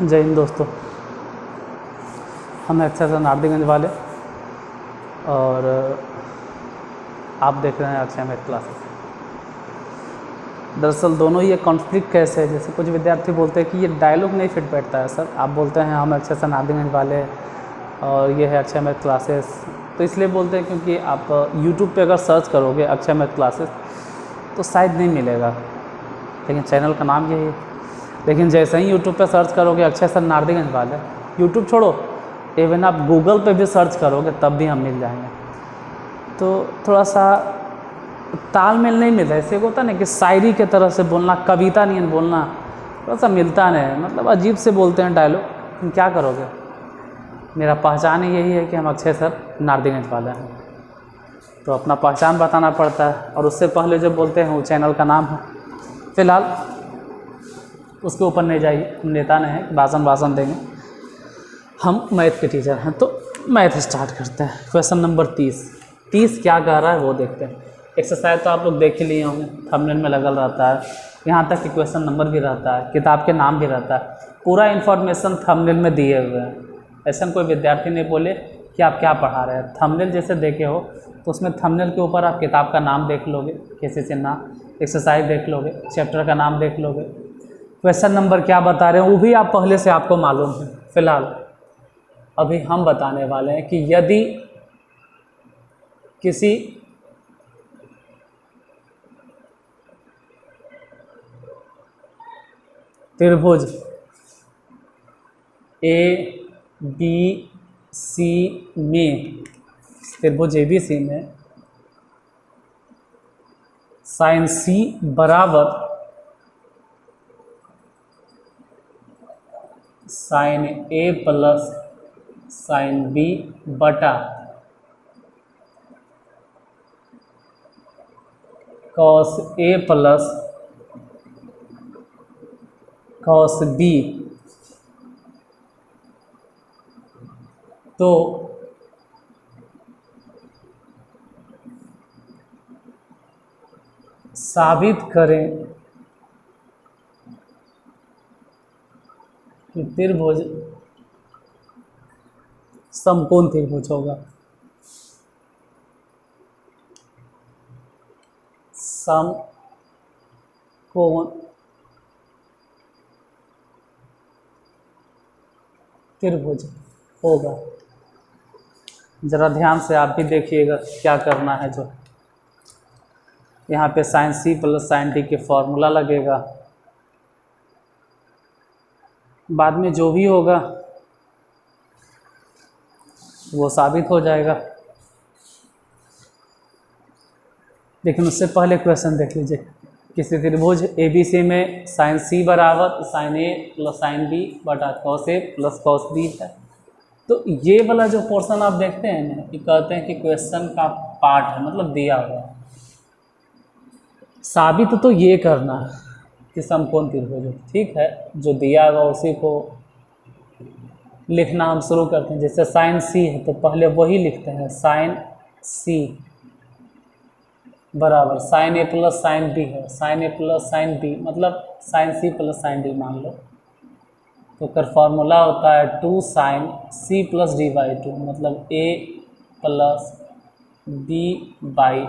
जय हिंद दोस्तों। हम एक्सरसाइज नारदीगंज वाले और आप देख रहे हैं अक्षय मैथ क्लासेस। दरअसल दोनों ही एक कॉन्फ्लिक्ट कैसे है, जैसे कुछ विद्यार्थी बोलते हैं कि ये डायलॉग नहीं फिट बैठता है सर। आप बोलते हैं हम एक्सरसाइज नारदीगंज वाले और ये है अक्षय मैथ क्लासेस, तो इसलिए बोलते हैं क्योंकि आप यूट्यूब पे अगर सर्च करोगे अक्षय मैथ क्लासेस तो शायद नहीं मिलेगा, लेकिन चैनल का नाम यही है। लेकिन जैसे ही यूट्यूब पे सर्च करोगे अक्षय सर नारदीगंज वाले, यूट्यूब छोड़ो इवन आप गूगल पे भी सर्च करोगे तब भी हम मिल जाएंगे। तो थोड़ा सा तालमेल नहीं मिलता है। ऐसे होता नहीं कि शायरी के तरह से बोलना, कविता नहीं बोलना, थोड़ा सा मिलता नहीं, मतलब अजीब से बोलते हैं डायलॉग। तुम क्या करोगे, मेरा पहचान ही यही है कि हम अक्षय सर नारदीगंज वाले हैं, तो अपना पहचान बताना पड़ता है। और उससे पहले जो बोलते हैं वो चैनल का नाम है। फ़िलहाल उसके ऊपर नहीं जाइए, नेता नहीं है भाषण देंगे। हम मैथ के टीचर हैं, तो मैथ स्टार्ट करते हैं। क्वेश्चन नंबर 30 क्या कह रहा है वो देखते हैं। एक्सरसाइज तो आप लोग देख ही लिए होंगे, थंबनेल में लगल रहता है, यहाँ तक कि क्वेश्चन नंबर भी रहता है, किताब के नाम भी रहता है, पूरा इन्फॉर्मेशन थंबनेल में दिए हुए हैं। ऐसा कोई विद्यार्थी नहीं बोले कि आप क्या पढ़ा रहे हैं। थंबनेल जैसे देखे हो तो उसमें थंबनेल के ऊपर आप किताब का नाम देख लोगे, कैसे से नाम, एक्सरसाइज देख लोगे, चैप्टर का नाम देख लोगे, क्वेश्चन नंबर क्या बता रहे हैं वो भी आप पहले से आपको मालूम है। फिलहाल अभी हम बताने वाले हैं कि यदि किसी त्रिभुज ABC में, त्रिभुज ABC में साइन C बराबर sine A plus sine B बटा cos A plus cos B, तो साबित करें कि त्रिभुज समकोण त्रिभुज होगा। समकोण त्रिभुज होगा। जरा ध्यान से आप भी देखिएगा क्या करना है। जो यहाँ पे sine C plus sine D के फॉर्मूला लगेगा, बाद में जो भी होगा वो साबित हो जाएगा। लेकिन उससे पहले क्वेश्चन देख लीजिए। किसी त्रिभुज ABC में साइन C बराबर sine A plus sine B बटा cos A plus cos B है। तो ये वाला जो पोर्शन आप देखते हैं ना, ये कहते हैं कि क्वेश्चन का पार्ट है, मतलब दिया हुआ। साबित तो ये करना कि समकोण त्रिभुज है, ठीक है। जो दिया हुआ उसी को लिखना हम शुरू करते हैं। जैसे साइन C है तो पहले वही लिखते हैं, साइन C बराबर sine A plus sine B है, sine A plus sine B मतलब sine C plus sine D मान लो, तो कर फॉर्मूला होता है 2 sine C plus D by 2, मतलब A plus B by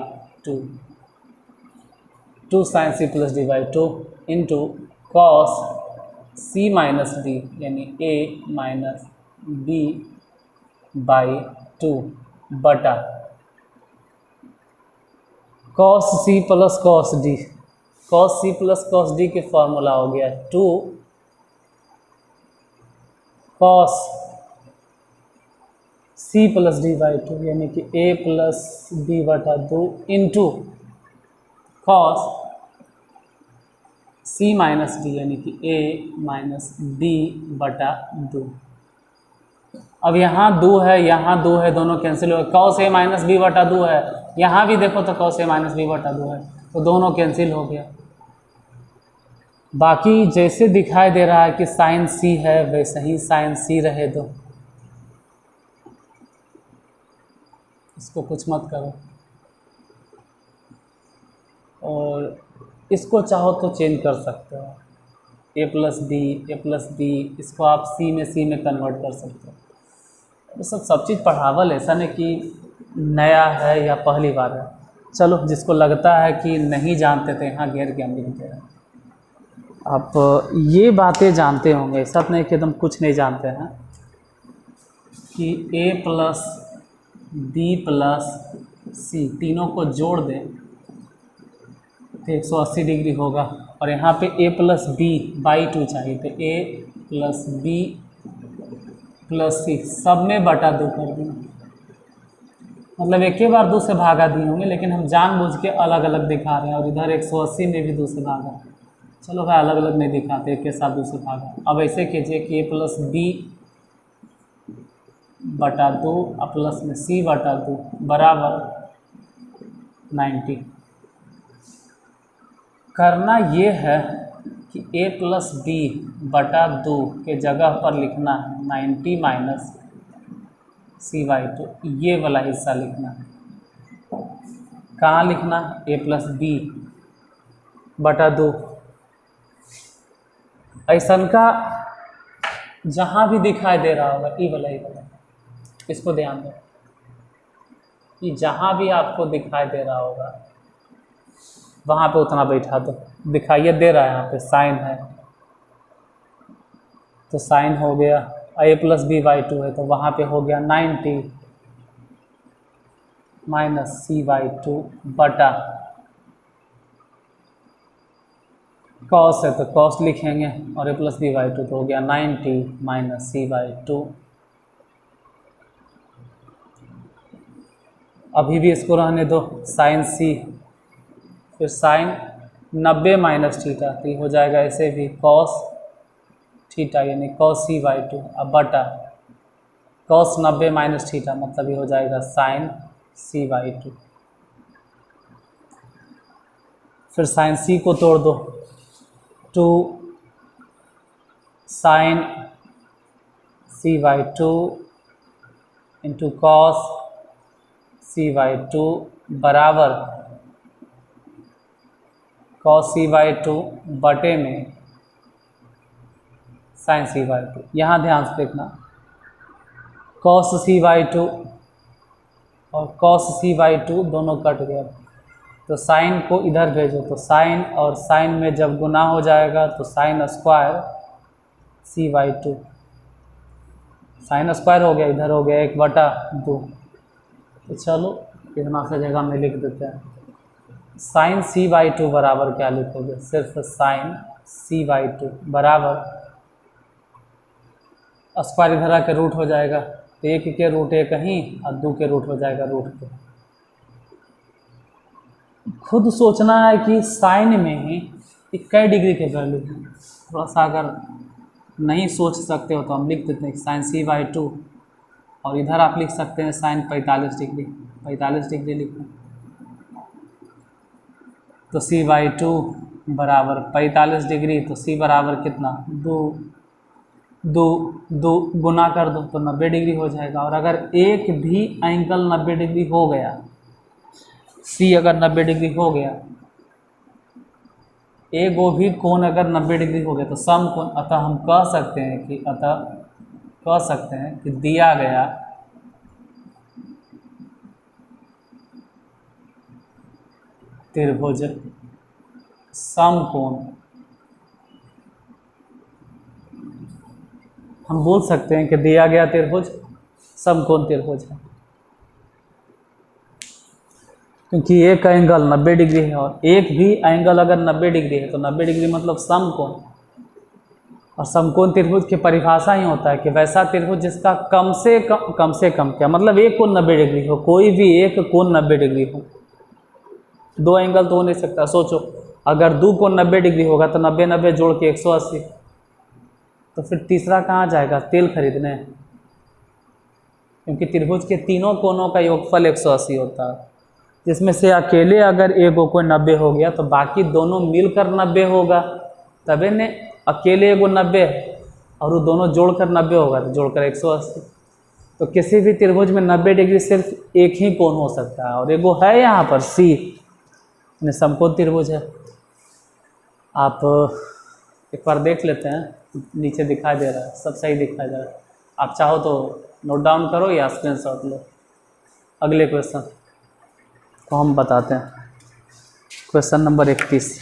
2 sine C plus D by 2 into cos C minus D यानी A माइनस B बाई 2 बटा cos C plus cos D। Cos C plus cos D के formula हो गया 2 cos C plus D by 2 यानी कि A plus B बटा 2 into cos C minus D यानी कि A माइनस B बटा 2। अब यहाँ 2 है, यहाँ 2 है, दोनों कैंसिल हो गए। कॉस A माइनस B बटा 2 है, यहाँ भी देखो तो कॉस A माइनस B बटा 2 है, तो दोनों कैंसिल हो गया। बाकी जैसे दिखाई दे रहा है कि साइन C है वैसे ही साइन C रहे दो, इसको कुछ मत करो। और इसको चाहो तो चेंज कर सकते हो। ए प्लस बी, इसको आप सी में कन्वर्ट कर सकते हो। तो सब चीज़ पढ़ावल, ऐसा नहीं कि नया है या पहली बार है। चलो, जिसको लगता है कि नहीं जानते थे, यहाँ घेर के हम लिखते हैं। आप ये बातें जानते होंगे, सब नहीं कि एकदम कुछ नहीं जानते हैं, कि ए प्लस बी प्लस सी तीनों को जोड़ दें तो 180 डिग्री होगा। और यहाँ पे a प्लस बी बाई 2 चाहिए, तो a प्लस बी प्लस सी सब में बटा 2 कर दें। मतलब एक ही बार 2 से भागा दिए होंगे, लेकिन हम जानबूझ के अलग अलग दिखा रहे हैं। और इधर 180 में भी 2 से भागा। चलो भाई, अलग अलग नहीं दिखाते, एक के साथ 2 से भागा। अब ऐसे कीजिए कि a प्लस बी बटा 2 और प्लस में सी बटा 2 बराबर 90। करना ये है कि a प्लस बी बटा 2 के जगह पर लिखना है 90 माइनस सी बाई 2, ये वाला हिस्सा लिखना है। कहाँ लिखना है? a प्लस बी बटा 2। ऐसा का जहाँ भी दिखाई दे रहा होगा, ई वाला इसको ध्यान दो, कि जहाँ भी आपको दिखाई दे रहा होगा वहाँ पे उतना बैठा दो। दिखाइए दे रहा है, यहाँ पे साइन है तो साइन हो गया। a प्लस बी बाई 2 है तो वहाँ पे हो गया 90 माइनस सी बाई 2 बटा कॉस है तो कॉस लिखेंगे, और a प्लस बी बाई 2 तो हो गया 90 माइनस सी बाई 2। अभी भी इसको रहने दो, साइन सी, फिर साइन 90 माइनस थीटा, तो ये हो जाएगा ऐसे भी कॉस थीटा, यानी कॉस सी बाई 2। अब बटा कॉस 90 माइनस थीटा, मतलब ये हो जाएगा साइन सी बाई 2। फिर साइन सी को तोड़ दो, 2 sine C by 2 into cos C by 2 बराबर कॉस सी बाई 2 बटे में साइन सी बाई 2। यहाँ ध्यान से देखना, कॉस सी बाई 2 और कॉस सी बाई 2 दोनों कट गया, तो साइन को इधर भेजो, तो साइन और साइन में जब गुना हो जाएगा तो sine square C by 2, sine square हो गया, इधर हो गया 1/2। तो चलो इतना सा जगह में लिख देते हैं। साइन सी बाई 2 बराबर क्या लिखोगे? सिर्फ साइन सी बाई 2 बराबर स्क्वायर इधर आके रूट हो जाएगा, तो 1 के रूट 1 कहीं और 2 के रूट हो जाएगा रूट 2। खुद सोचना है कि साइन में ही कै डिग्री के वैल्यू है। थोड़ा सा अगर नहीं सोच सकते हो तो हम लिख देते हैं साइन सी बाई 2, और इधर आप लिख सकते हैं साइन 45 डिग्री, 45 डिग्री लिखें तो सी बाई 2 बराबर 45 डिग्री, तो सी बराबर कितना? 2 गुना कर दो तो 90 डिग्री हो जाएगा। और अगर एक भी एंगल 90 डिग्री हो गया, सी अगर 90 डिग्री हो गया, एक वो भी कोण अगर 90 डिग्री हो गया तो सम कोण, अतः हम कह सकते हैं कि दिया गया त्रिभुज समकोण, हम बोल सकते हैं कि दिया गया त्रिभुज समकोण त्रिभुज है, क्योंकि एक एंगल 90 डिग्री है और एक भी एंगल अगर 90 डिग्री है तो 90 डिग्री मतलब समकोण। और समकोण त्रिभुज की परिभाषा ही होता है कि वैसा त्रिभुज जिसका कम से कम क्या मतलब एक कोण 90 डिग्री हो, कोई भी एक कोण 90 डिग्री हो। दो एंगल तो हो नहीं सकता। सोचो अगर 2 कोण 90 डिग्री होगा तो 90 जोड़ के 180, तो फिर तीसरा कहाँ जाएगा? तेल खरीदने, क्योंकि त्रिभुज के तीनों कोणों का योगफल 180 होता है, जिसमें से अकेले अगर एक कोण 90 हो गया तो बाकी दोनों मिलकर 90 होगा, तबे ने अकेले एगो 90 और वो दोनों जोड़कर 90 होगा तो जोड़कर 180। तो किसी भी त्रिभुज में 90 डिग्री सिर्फ एक ही कोण हो सकता है, और एगो है यहाँ पर सी, समकोण त्रिभुज है। आप एक बार देख लेते हैं, नीचे दिखाई दे रहा है, सब सही दिखाई दे रहा है। आप चाहो तो नोट डाउन करो या स्क्रीनशॉट लो। अगले क्वेश्चन को हम बताते हैं, क्वेश्चन नंबर 31।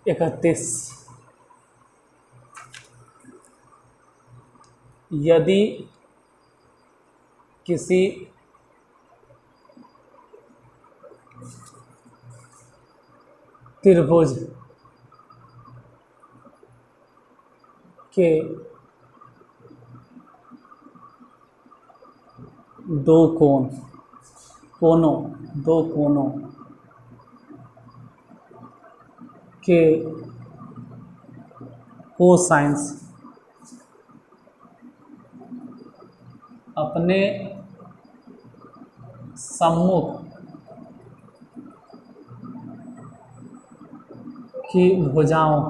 इकतीस, यदि किसी त्रिभुज के दो कोनों के कोसाइंस अपने सम्मुख की भुजाओं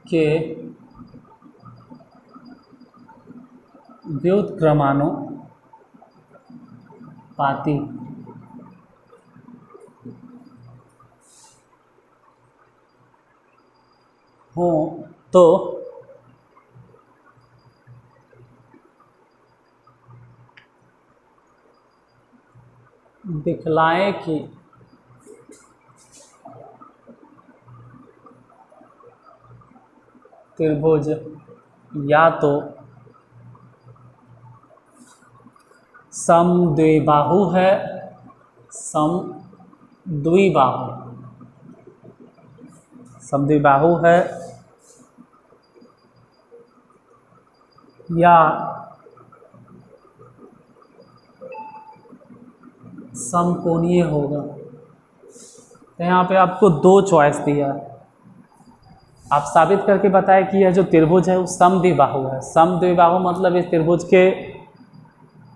के व्युत्क्रमानुपाती हो तो दिखलाएं कि त्रिभुज या तो समद्विबाहु है, समद्विबाहु है, या समकोणीय होगा। तो यहाँ पे आपको दो चॉइस दिया है, आप साबित करके बताएं कि यह जो त्रिभुज है वो समद्विबाहु है। समद्विबाहु मतलब इस त्रिभुज के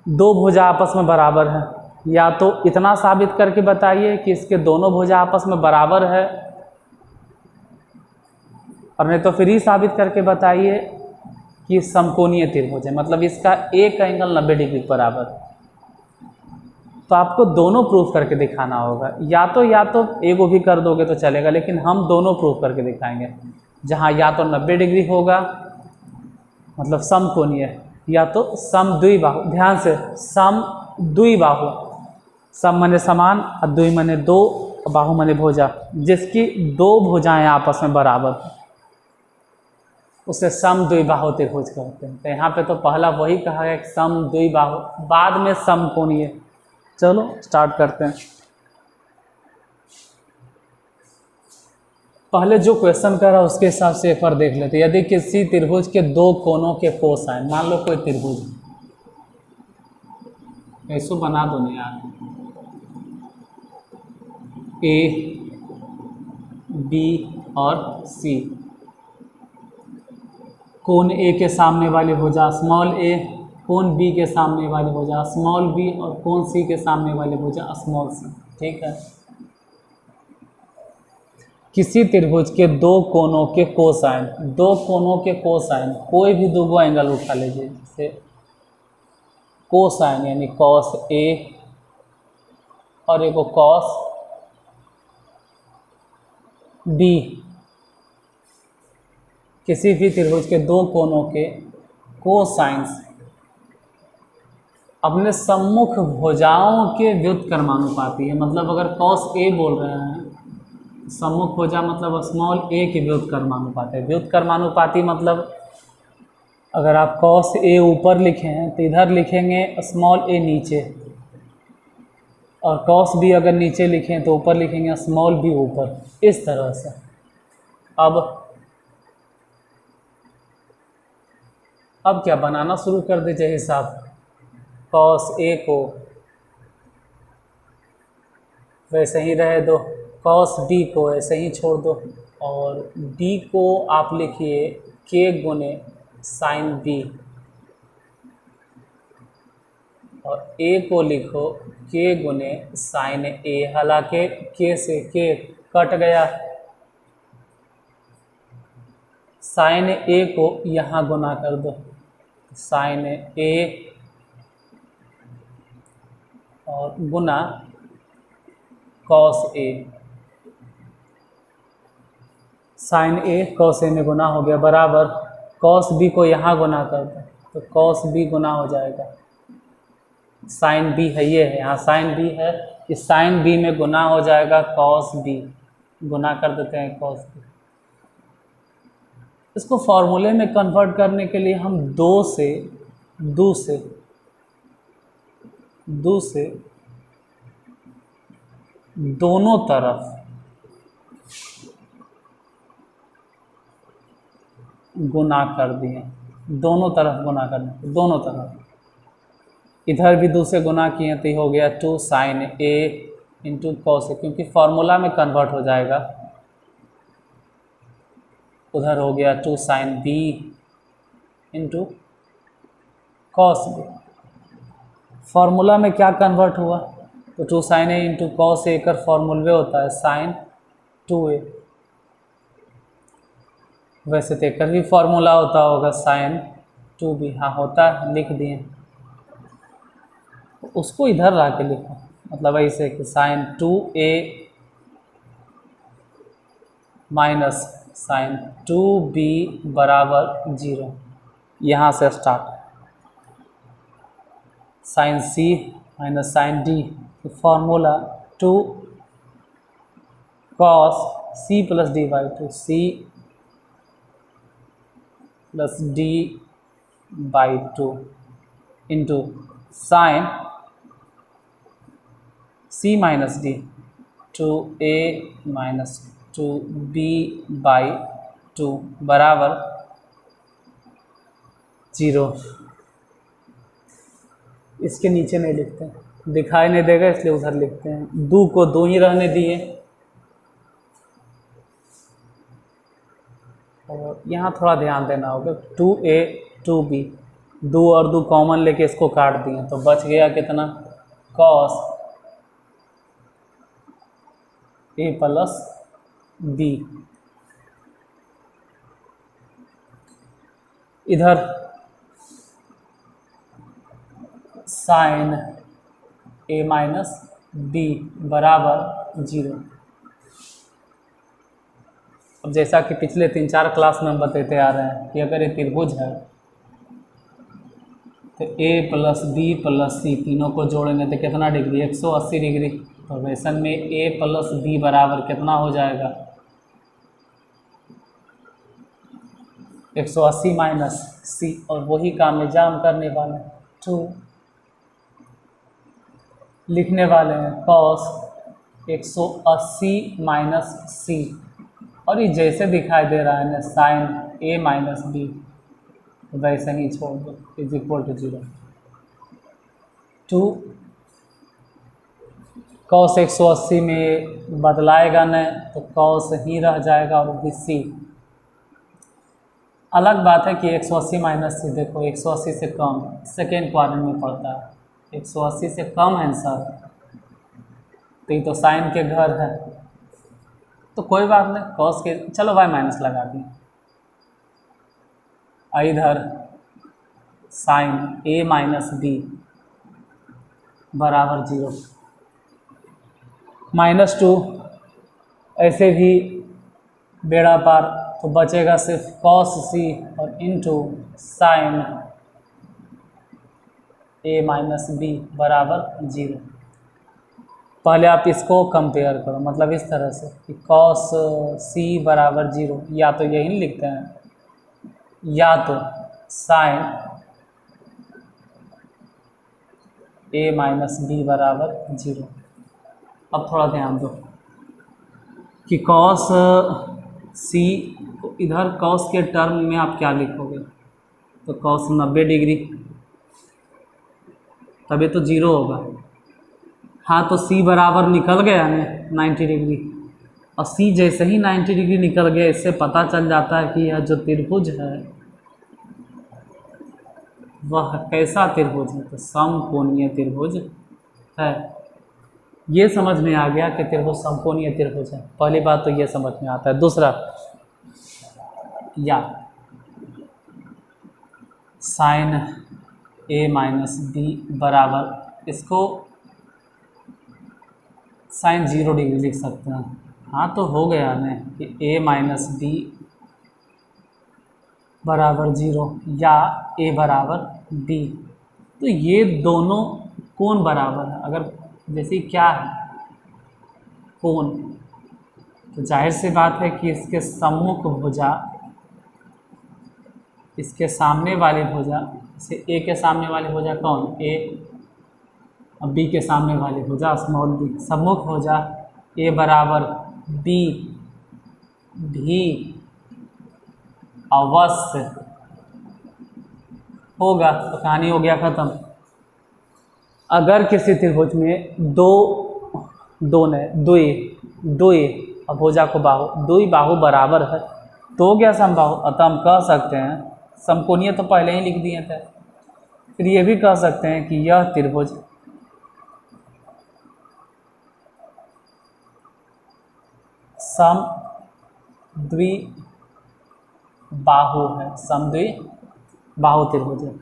दो भुजा आपस में बराबर है, या तो इतना साबित करके बताइए कि इसके दोनों भुजा आपस में बराबर है, और नहीं तो फिर ही साबित करके बताइए कि समकोणीय त्रिभुज है, मतलब इसका एक एंगल 90 डिग्री बराबर। तो आपको दोनों प्रूफ करके दिखाना होगा, या तो एगो भी कर दोगे तो चलेगा, लेकिन हम दोनों प्रूफ करके दिखाएंगे। जहाँ या तो 90 डिग्री होगा मतलब समकोणीय, या तो समद्विबाहु। ध्यान से, समद्विबाहु, सम माने समान और द्वि माने दो, बाहु माने भुजा, जिसकी दो भुजाएं आपस में बराबर हो उसे समद्विबाहु त्रिभुज कहते हैं। तो यहाँ पे तो पहला वही कहा है कि समद्विबाहु, बाद में समकोणीय। चलो स्टार्ट करते हैं। पहले जो क्वेश्चन कर रहा है उसके हिसाब से एक बार देख लेते हैं। यदि किसी त्रिभुज के दो कोनों के कोसाइन, मान लो कोई त्रिभुज, ऐसो बना दो ना यार, ए बी और सी, कोण ए के सामने वाली भुजा स्मॉल ए, कोण बी के सामने वाली भुजा स्मॉल बी, और कोण सी के सामने वाली भुजा स्मॉल सी। ठीक है। किसी त्रिभुज के दो कोनों के कोसाइन, दो कोनों के कोसाइन, कोई भी दो एंगल उठा लीजिए, जैसे कोसाइन यानी कॉस ए और एक कॉस बी, किसी भी त्रिभुज के दो कोनों के कोसाइंस अपने सम्मुख भुजाओं के व्युत्क्रमानुपाती है। मतलब अगर कॉस ए बोल रहे हैं, सम्मुख भुजा मतलब स्मॉल ए के व्युत्क्रमानुपाती है। व्युत्क्रमानुपाती मतलब अगर आप कॉस ए ऊपर लिखे हैं तो इधर लिखेंगे स्मॉल ए नीचे, और कॉस बी अगर नीचे लिखें तो ऊपर लिखेंगे स्मॉल बी ऊपर, इस तरह से। अब क्या बनाना शुरू कर दीजिए हिसाब। कॉस ए को वैसे ही रहे दो, कॉस बी को ऐसे ही छोड़ दो, और बी को आप लिखिए के गुने साइन बी, और ए को लिखो के गुने साइन ए। हालांकि के से के कट गया, साइन ए को यहाँ गुना कर दो, साइन ए और गुना cos A, sign A cos A में गुना हो गया, बराबर कॉस बी को यहाँ गुना कर दो तो कॉस बी गुना हो जाएगा, साइन बी है ये है, यहाँ साइन बी है, इस साइन बी में गुना हो जाएगा कॉस बी, गुना कर देते हैं कॉस बी। इसको फॉर्मूले में कन्वर्ट करने के लिए हम दो से दोनों तरफ गुना कर दिए, दोनों तरफ गुना करने, दोनों तरफ, इधर भी 2 से गुना किए तो हो गया 2 साइन ए इंटू कॉस ए, क्योंकि फॉर्मूला में कन्वर्ट हो जाएगा। उधर हो गया 2 sine B into cos B. Formula में क्या कन्वर्ट हुआ तो 2 sine A into cos A का फॉर्मूले होता है साइन 2a। वैसे तो एक भी फॉर्मूला होता होगा साइन 2b, हाँ होता है, लिख दिए। उसको इधर ला के लिखो, मतलब ऐसे कि sign 2a minus sign 2b बराबर 0, यहाँ से start. Sine c minus sine d, formula 2 cos c plus D by 2, c plus d by 2 into sine c minus D 2a minus 2b by 2 बराबर 0। इसके नीचे नहीं लिखते हैं, दिखाई नहीं देगा इसलिए उधर लिखते हैं। 2 को 2 ही रहने दिए, और यहाँ थोड़ा ध्यान देना होगा 2a 2b, 2 और 2 कॉमन लेके इसको काट दिए तो बच गया कितना, कॉस a प्लस b। इधर साइन a माइनस b बराबर 0। अब जैसा कि पिछले 3-4 क्लास में हम बताते आ रहे हैं कि अगर ये त्रिभुज है तो a प्लस बी प्लस सी तीनों को जोड़ेंगे तो कितना डिग्री, 180 डिग्री। तो वेसन में a प्लस बी बराबर कितना हो जाएगा, 180 माइनस सी, और वही काम एग्जाम करने वाले हैं। 2 लिखने वाले हैं कॉस 180 माइनस सी, और ये जैसे दिखाई दे रहा है ना साइन a माइनस बी, वैसे ही छोड़ दो, इज इक्वल टू 0। 2 कॉस 180 में बदलाएगा नहीं तो कॉस ही रह जाएगा, और भी सी। अलग बात है कि 180 माइनस सी, देखो 180 से कम सेकेंड क्वाड्रेंट में पड़ता है, 180 से कम है आंसर, तो ये तो साइन के घर है, तो कोई बात नहीं, कॉस के चलो y माइनस लगा दिए। इधर साइन a माइनस बी बराबर 0, -2 ऐसे भी बेड़ा पार, तो बचेगा सिर्फ कॉस सी और into sine a minus B बराबर 0। पहले आप इसको कंपेयर करो, मतलब इस तरह से कि कॉस सी बराबर 0, या तो यही लिखते हैं या तो साइन a माइनस बी बराबर 0। अब थोड़ा ध्यान दो कि कॉस सी, इधर कॉस के टर्म में आप क्या लिखोगे, तो कॉस 90 डिग्री, तभी तो जीरो होगा। हाँ तो सी बराबर निकल गया ना 90 डिग्री, और सी जैसे ही 90 डिग्री निकल गया, इससे पता चल जाता है कि यह जो त्रिभुज है वह कैसा त्रिभुज है, तो समकोणीय त्रिभुज है। ये समझ में आ गया कि त्रिभुज समकोणीय त्रिभुज है, पहली बात तो ये समझ में आता है। दूसरा, या साइन ए माइनस बी बराबर, इसको साइन 0 डिग्री लिख सकते हैं। हाँ तो हो गया ना कि ए माइनस बी बराबर 0 या ए बराबर बी, तो ये दोनों कोण बराबर है। अगर जैसे क्या है कोण, तो जाहिर सी बात है कि इसके सम्मुख भुजा, इसके सामने वाली भुजा, जैसे ए के सामने वाली भुजा कौन, ए, अब बी के सामने वाली भुजा स्मॉल बी, सम्मुख भुजा ए बराबर बी भी अवश्य होगा, तो कहानी हो गया ख़त्म। अगर किसी त्रिभुज में दुई अब भुजा को बाहु, दुई बाहु बराबर है तो हो गया समबाहु, अतः हम कह सकते हैं, समकोणीय तो पहले ही लिख दिए थे, फिर ये भी कह सकते हैं कि यह त्रिभुज समद्वि बाहु है, समद्वि बाहु त्रिभुज है।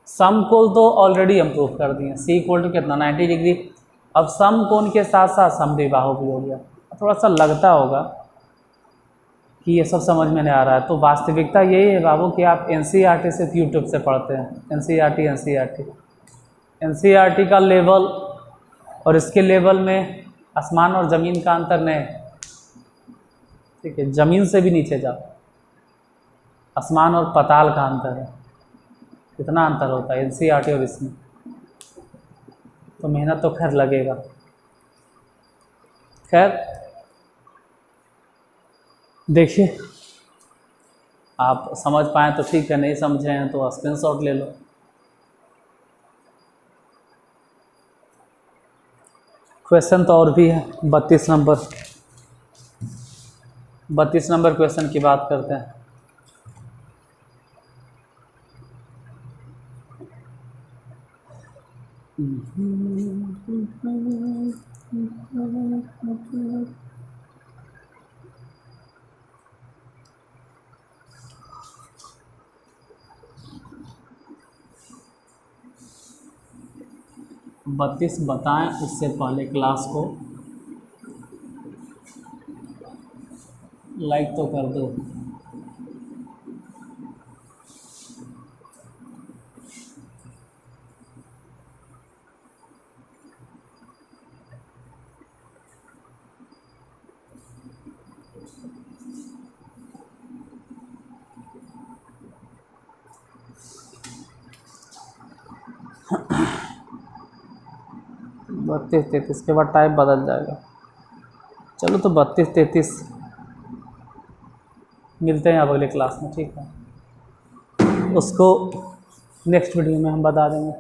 समकोण तो ऑलरेडी हम प्रूफ कर दिए, सी इक्वल टू कितना 90 डिग्री। अब समकोण के साथ साथ समद्विबाहु भी हो गया। थोड़ा सा लगता होगा कि ये सब समझ में नहीं आ रहा है, तो वास्तविकता यही है बाबू कि आप एनसीईआरटी सिर्फ यूट्यूब से पढ़ते हैं। एनसीईआरटी का लेवल और इसके लेवल में आसमान और ज़मीन का अंतर नहीं, ठीक है, ज़मीन से भी नीचे जाओ, आसमान और पाताल का अंतर है। कितना अंतर होता है एनसीईआरटी और इसमें, तो मेहनत तो खैर लगेगा। खैर देखिए, आप समझ पाएँ तो ठीक है, नहीं समझे हैं तो स्क्रीनशॉट ले लो। क्वेश्चन तो और भी है, 32 नंबर क्वेश्चन की बात करते हैं। बत्तीस बताएं, उससे पहले क्लास को लाइक तो कर दो। बत्तीस 33 के बाद टाइप बदल जाएगा। चलो तो 32 33 मिलते हैं अब अगले क्लास में, ठीक है। उसको नेक्स्ट वीडियो में हम बता देंगे।